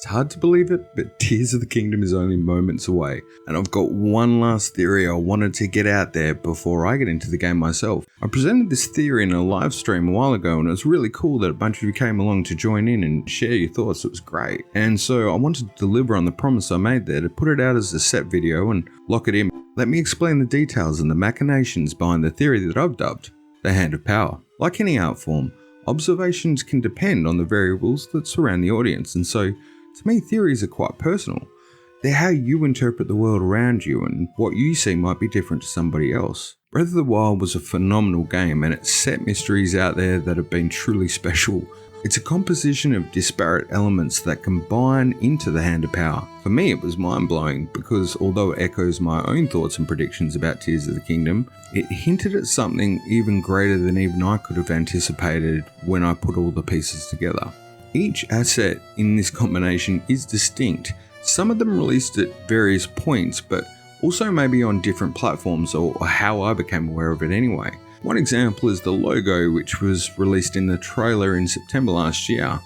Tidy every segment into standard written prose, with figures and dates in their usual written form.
It's hard to believe it, but Tears of the Kingdom is only moments away, and I've got one last theory I wanted to get out there before I get into the game myself. I presented this theory in a live stream a while ago, and it was really cool that a bunch of you came along to join in and share your thoughts. It was great, and so I wanted to deliver on the promise I made there to put it out as a set video and lock it in. Let me explain the details and the machinations behind the theory that I've dubbed the Hand of Power. Like any art form, observations can depend on the variables that surround the audience, and so to me, theories are quite personal. They're how you interpret the world around you, and what you see might be different to somebody else. Breath of the Wild was a phenomenal game, and it's set mysteries out there that have been truly special. It's a composition of disparate elements that combine into the Hand of Power. For me, it was mind-blowing because although it echoes my own thoughts and predictions about Tears of the Kingdom, it hinted at something even greater than even I could have anticipated when I put all the pieces together. Each asset in this combination is distinct. Some of them released at various points, but also maybe on different platforms, or how I became aware of it anyway. One example is the logo, which was released in the trailer in September last year.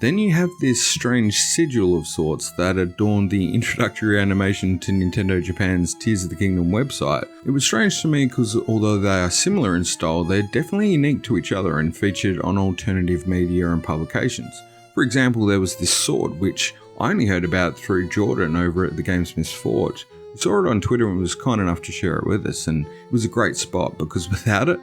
Then you have this strange sigil of sorts that adorned the introductory animation to Nintendo Japan's Tears of the Kingdom website. It was strange to me because although they are similar in style, they're definitely unique to each other and featured on alternative media and publications. For example, there was this sword, which I only heard about through Jordan over at the GameSmiths Forge. He saw it on Twitter and was kind enough to share it with us, and it was a great spot because without it,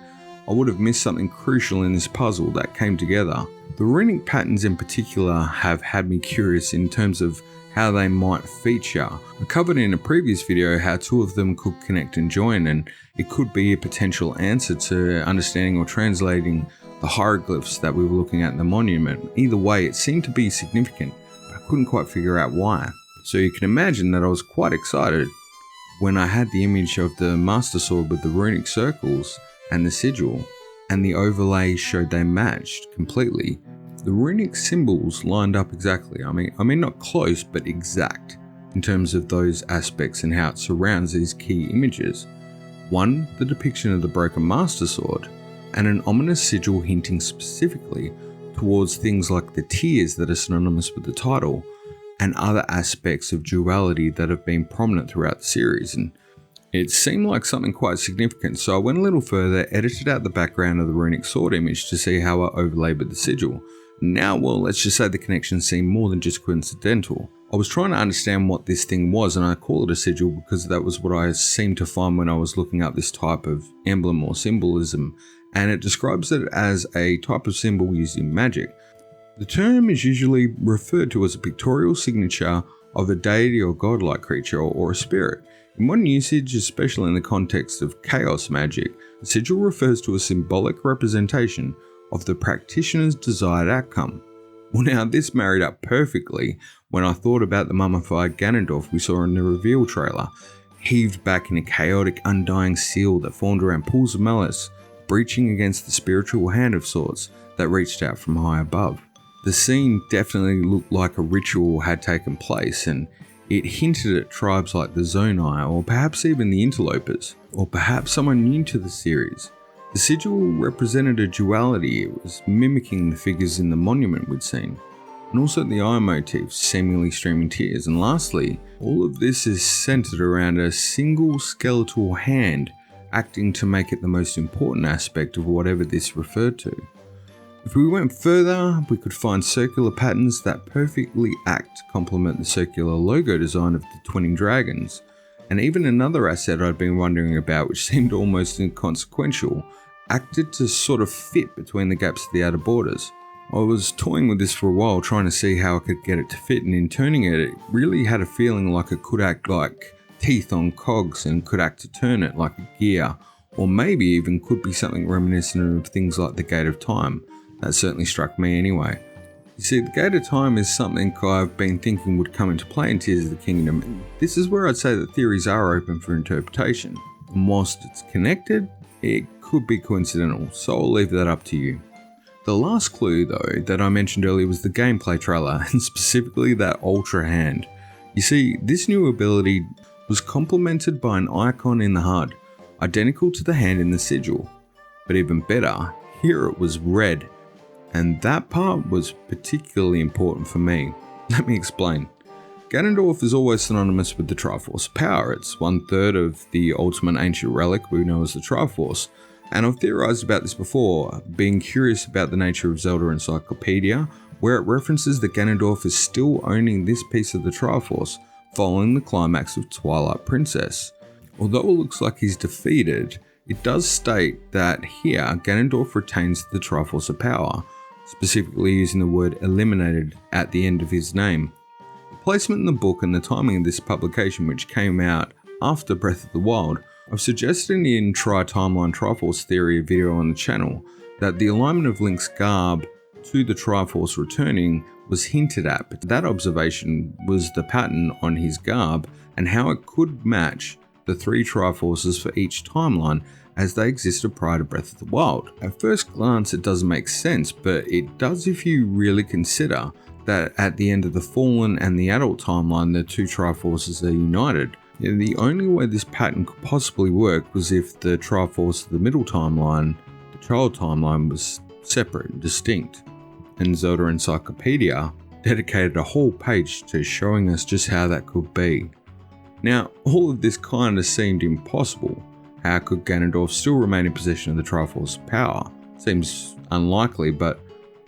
I would have missed something crucial in this puzzle that came together. The runic patterns in particular have had me curious in terms of how they might feature. I covered in a previous video how two of them could connect and join, and it could be a potential answer to understanding or translating the hieroglyphs that we were looking at in the monument. Either way, it seemed to be significant, but I couldn't quite figure out why. So you can imagine that I was quite excited when I had the image of the Master Sword with the runic circles and the sigil, and the overlay showed they matched completely. The runic symbols lined up exactly. I mean not close, but exact in terms of those aspects and how it surrounds these key images. One, the depiction of the broken Master Sword, and an ominous sigil hinting specifically towards things like the tears that are synonymous with the title, and other aspects of duality that have been prominent throughout the series. And it seemed like something quite significant, so I went a little further, edited out the background of the runic sword image to see how I overlaid with the sigil. Now, well, let's just say the connection seemed more than just coincidental. I was trying to understand what this thing was, and I call it a sigil because that was what I seemed to find when I was looking up this type of emblem or symbolism, and it describes it as a type of symbol used in magic. The term is usually referred to as a pictorial signature of a deity or godlike creature or a spirit. In modern usage, especially in the context of chaos magic, the sigil refers to a symbolic representation of the practitioner's desired outcome. Well, now this married up perfectly when I thought about the mummified Ganondorf we saw in the reveal trailer, heaved back in a chaotic undying seal that formed around pools of malice, breaching against the spiritual hand of sorts that reached out from high above. The scene definitely looked like a ritual had taken place, and it hinted at tribes like the Zonai, or perhaps even the Interlopers, or perhaps someone new to the series. The sigil represented a duality. It was mimicking the figures in the monument we'd seen, and also the eye motif seemingly streaming tears. And lastly, all of this is centered around a single skeletal hand acting to make it the most important aspect of whatever this referred to. If we went further, we could find circular patterns that perfectly act to complement the circular logo design of the twinning dragons, and even another asset I'd been wondering about, which seemed almost inconsequential, acted to sort of fit between the gaps of the outer borders. I was toying with this for a while, trying to see how I could get it to fit, and in turning it, it really had a feeling like it could act like teeth on cogs and could act to turn it like a gear, or maybe even could be something reminiscent of things like the Gate of Time. That certainly struck me anyway. You see, the Gate of Time is something I've been thinking would come into play in Tears of the Kingdom, and this is where I'd say that theories are open for interpretation. And whilst it's connected, it could be coincidental, so I'll leave that up to you. The last clue, though, that I mentioned earlier was the gameplay trailer, and specifically that Ultrahand. You see, this new ability was complemented by an icon in the HUD, identical to the hand in the sigil. But even better, here it was red, and that part was particularly important for me. You Let me explain. Ganondorf is always synonymous with the Triforce power. It's 1/3 of the ultimate ancient relic we know as the Triforce. And I've theorized about this before, being curious about the nature of Zelda Encyclopedia, where it references that Ganondorf is still owning this piece of the Triforce, following the climax of Twilight Princess. Although it looks like he's defeated, it does state that here Ganondorf retains the Triforce of power, specifically using the word eliminated at the end of his name. The placement in the book and the timing of this publication, which came out after Breath of the Wild, I've suggested in Timeline Triforce Theory video on the channel that the alignment of Link's garb to the Triforce returning was hinted at, but that observation was the pattern on his garb and how it could match the 3 Triforces for each timeline as they existed prior to Breath of the Wild. At first glance it doesn't make sense, but it does if you really consider that at the end of the Fallen and the Adult timeline the 2 Triforces are united. The only way this pattern could possibly work was if the Triforce of the middle timeline, the child timeline, was separate and distinct. And Zelda Encyclopedia dedicated a whole page to showing us just how that could be. Now, all of this kind of seemed impossible. How could Ganondorf still remain in possession of the Triforce power? Seems unlikely, but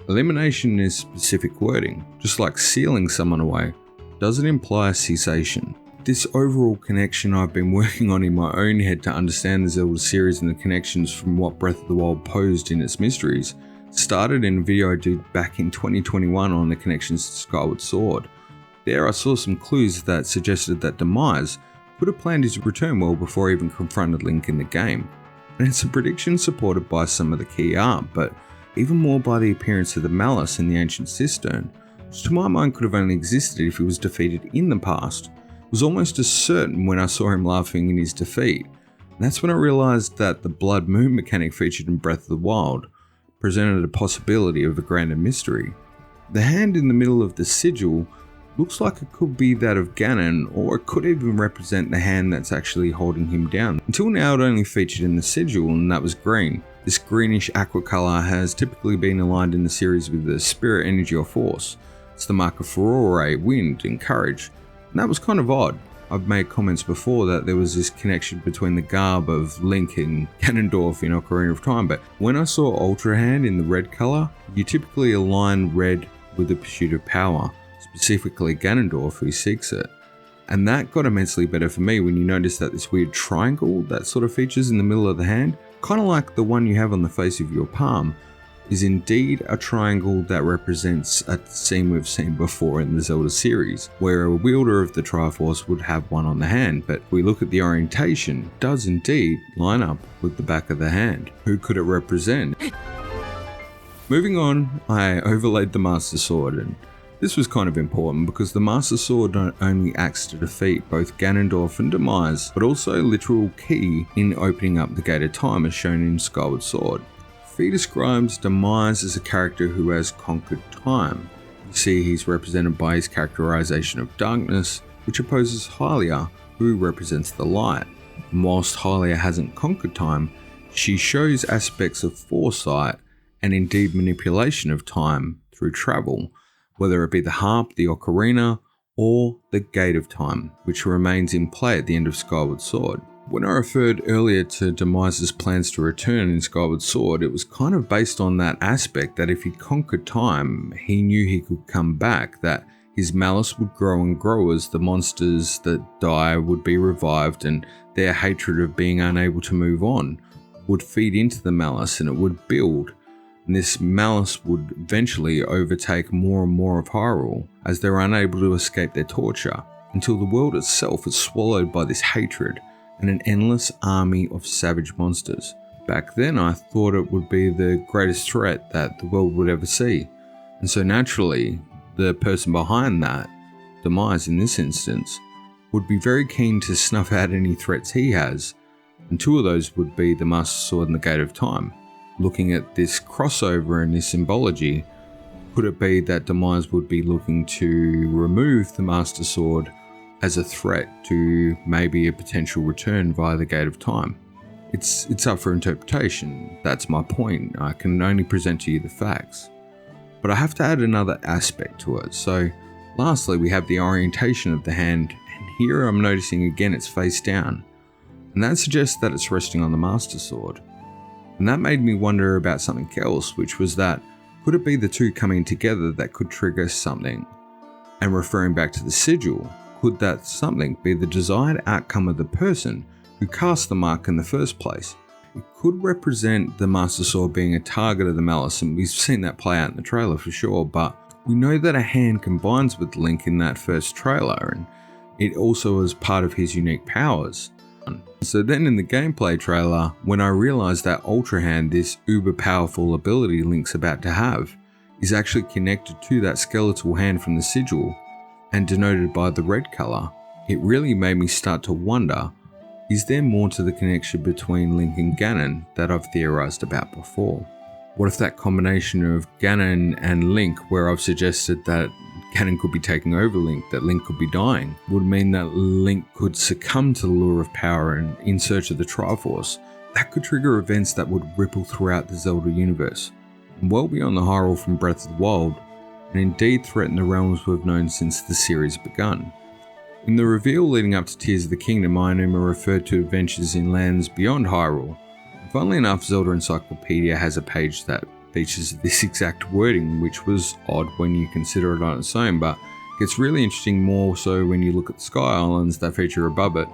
elimination is specific wording. Just like sealing someone away, doesn't imply a cessation. This overall connection I've been working on in my own head to understand the Zelda series and the connections from what Breath of the Wild posed in its mysteries started in a video I did back in 2021 on the connections to Skyward Sword. There I saw some clues that suggested that Demise could have planned his return well before he even confronted Link in the game. And it's a prediction supported by some of the key art, but even more by the appearance of the Malice in the ancient cistern, which to my mind could have only existed if he was defeated in the past. It was almost as certain when I saw him laughing in his defeat. And that's when I realised that the Blood Moon mechanic featured in Breath of the Wild presented a possibility of a grander mystery. The hand in the middle of the sigil looks like it could be that of Ganon, or it could even represent the hand that's actually holding him down. Until now it only featured in the sigil, and that was green. This greenish aqua colour has typically been aligned in the series with the spirit energy or force. It's the mark of furore, wind and courage, and that was kind of odd. I've made comments before that there was this connection between the garb of Link and Ganondorf in Ocarina of Time, but when I saw Ultrahand in the red colour, you typically align red with the pursuit of power, specifically Ganondorf who seeks it. And that got immensely better for me when you notice that this weird triangle that sort of features in the middle of the hand, kind of like the one you have on the face of your palm, is indeed a triangle that represents a scene we've seen before in the Zelda series, where a wielder of the Triforce would have one on the hand, but if we look at the orientation, it does indeed line up with the back of the hand. Who could it represent? Moving on, I overlaid the Master Sword, and this was kind of important because the Master Sword not only acts to defeat both Ganondorf and Demise, but also a literal key in opening up the Gate of Time as shown in Skyward Sword. He describes Demise as a character who has conquered time. You see he's represented by his characterization of darkness, which opposes Hylia, who represents the light. And whilst Hylia hasn't conquered time, she shows aspects of foresight and indeed manipulation of time through travel, whether it be the harp, the ocarina, or the Gate of Time, which remains in play at the end of Skyward Sword. When I referred earlier to Demise's plans to return in Skyward Sword, it was kind of based on that aspect that if he conquered time, he knew he could come back, that his malice would grow and grow as the monsters that die would be revived and their hatred of being unable to move on would feed into the malice and it would build. And this malice would eventually overtake more and more of Hyrule as they're unable to escape their torture, until the world itself is swallowed by this hatred and an endless army of savage monsters. Back then I thought it would be the greatest threat that the world would ever see, and so naturally the person behind that, Demise in this instance, would be very keen to snuff out any threats he has, and 2 of those would be the Master Sword and the Gate of Time. Looking at this crossover and this symbology, could it be that Demise would be looking to remove the Master Sword as a threat to maybe a potential return via the Gate of Time? It's up for interpretation. That's my point. I can only present to you the facts. But I have to add another aspect to it. So Lastly, we have the orientation of the hand, and here I'm noticing again it's face down, and that suggests that it's resting on the Master Sword. And that made me wonder about something else, which was that, could it be the two coming together that could trigger something? And referring back to the sigil, could that something be the desired outcome of the person who cast the mark in the first place? It could represent the Master Sword being a target of the malice, and we've seen that play out in the trailer for sure, but we know that a hand combines with Link in that first trailer, and it also is part of his unique powers. So then in the gameplay trailer, when I realised that Ultrahand, this uber powerful ability Link's about to have, is actually connected to that skeletal hand from the sigil, and denoted by the red colour, it really made me start to wonder, is there more to the connection between Link and Ganon that I've theorised about before? What if that combination of Ganon and Link, where I've suggested that Ganon could be taking over Link, that Link could be dying, would mean that Link could succumb to the lure of power and in search of the Triforce? That could trigger events that would ripple throughout the Zelda universe, and well beyond the Hyrule from Breath of the Wild, and indeed threaten the realms we've known since the series begun. In the reveal leading up to Tears of the Kingdom, Aonuma referred to adventures in lands beyond Hyrule. Funnily enough, Zelda Encyclopedia has a page that features this exact wording, which was odd when you consider it on its own, but gets really interesting more so when you look at the Sky Islands that feature above it.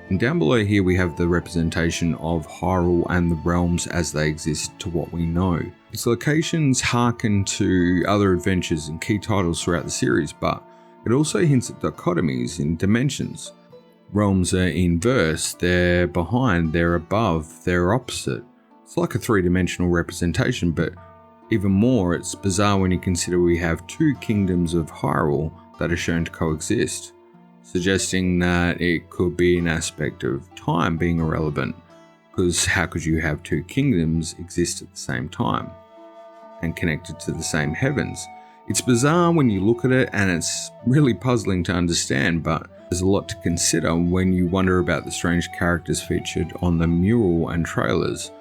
And down below here we have the representation of Hyrule and the realms as they exist to what we know. Its locations harken to other adventures and key titles throughout the series, but it also hints at dichotomies in dimensions. Realms are inverse, they're behind, they're above, they're opposite. It's like a three-dimensional representation, but even more, it's bizarre when you consider we have two kingdoms of Hyrule that are shown to coexist, suggesting that it could be an aspect of time being irrelevant, because how could you have two kingdoms exist at the same time and connected to the same heavens? It's bizarre when you look at it, and it's really puzzling to understand, but there's a lot to consider when you wonder about the strange characters featured on the mural and trailers.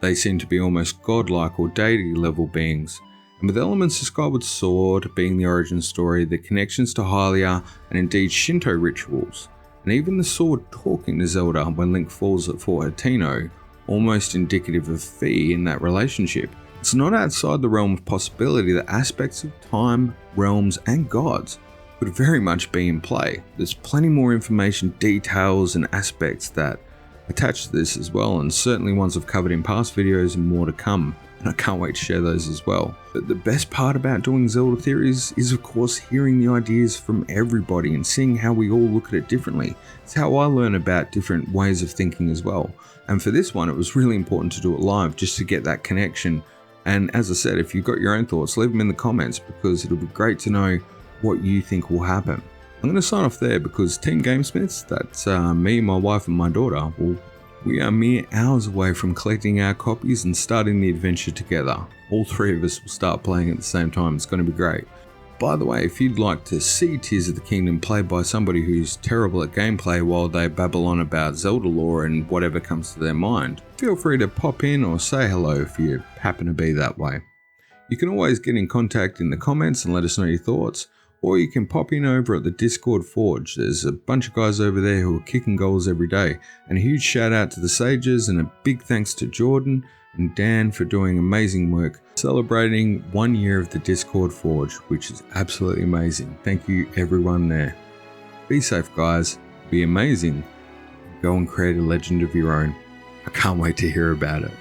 They seem to be almost godlike or deity level beings, and with elements of Skyward Sword being the origin story, the connections to Hylia and indeed Shinto rituals, and even the sword talking to Zelda when Link falls at Fort Hateno, almost indicative of Fi in that relationship. It's not outside the realm of possibility that aspects of time, realms and gods could very much be in play. There's plenty more information, details and aspects that attach to this as well, and certainly ones I've covered in past videos and more to come, and I can't wait to share those as well. But the best part about doing Zelda theories is of course hearing the ideas from everybody and seeing how we all look at it differently. It's how I learn about different ways of thinking as well, and for this one it was really important to do it live just to get that connection. And as I said, if you've got your own thoughts, leave them in the comments because it'll be great to know what you think will happen. I'm going to sign off there because Team GameSmiths, that's me, my wife and my daughter, well, we are mere hours away from collecting our copies and starting the adventure together. All three of us will start playing at the same time. It's going to be great. By the way, if you'd like to see Tears of the Kingdom played by somebody who's terrible at gameplay while they babble on about Zelda lore and whatever comes to their mind, feel free to pop in or say hello if you happen to be that way. You can always get in contact in the comments and let us know your thoughts, or you can pop in over at the Discord Forge. There's a bunch of guys over there who are kicking goals every day, and a huge shout out to the Sages and a big thanks to Jordan and Dan for doing amazing work celebrating 1 year of the Discord Forge, which is absolutely amazing. Thank you everyone there. Be safe guys, be amazing, go and create a legend of your own. I can't wait to hear about it.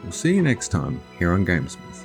We'll see you next time here on GameSmiths.